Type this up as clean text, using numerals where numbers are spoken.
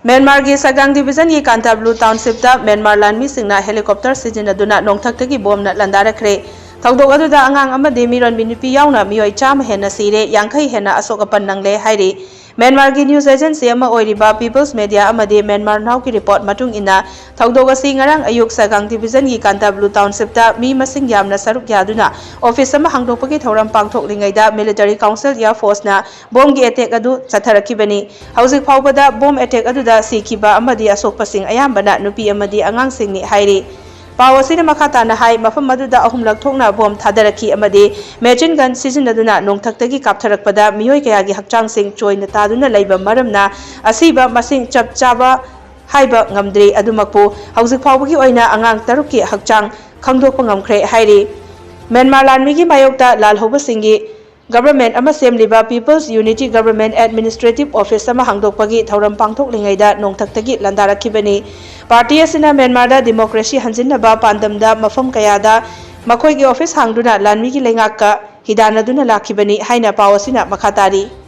Myanmar की सगांग division की कांताब्लू township Myanmar लानमी सिंगना helicopter सिजिनदुना नोंथक्तगी बोमना लंदारखरे थौदोक अदुदा आंगांग अमदि मिरोनबी नुपी यावना मियोय चाम हेना सिरे यांखै हेना असोक अपन नंगले हाइरि म्यांमार की न्यूज एजेंसी अमा ओइरिबा पीपल्स मीडिया अमदि म्यांमार नाउ की रिपोर्ट मतुंग इना थौदोक असि ngarang अयुक सगांग डिवीजन की कांताब्लू टाउनशिप मी मसिंग यामना सरुक यादुना ऑफिस अमा हांगदोकपगी थौरम पांगथोकलिंगैदा मिलिटरी काउंसिल एयर फोर्स ना बोम की अटैक अदु चथरखिबनी हौजिक फावबदा बोम अटैक अदुदा सिखिबा अमदि असोकपसिंग अयामबना नुपी अमदि आंगांसिंगनि हाइरि पाव असिना मखाताना हाई मफम मदुदा अहुमलक थोकना बोम थादरखी अमदि मेचिन गन सिजिनदुना नोंथक्तगी कापथरकपदा मियोय कयागी हक्चांगसिंग चोयना तादुना लैबा मरमना असिबा मसिंग चपचाबा हाइबा ngamdri adumakpu hauzik phawbagi oina angang tarukki hakchang khangdokpa ngamkhre hairi Myanmar lanmigi mayokta lalhoba singi government ama semliba People's Unity Government Administrative Office ama hangdokpagi thauram pangthoklingaida nongthaktagi landarakibani party asina Myanmar da democracy hanjinnaba pandamda mafam kayada makhoi gi office hangduna lanmigi lengakka hidanaduna lakhibani haina pawasina makhatari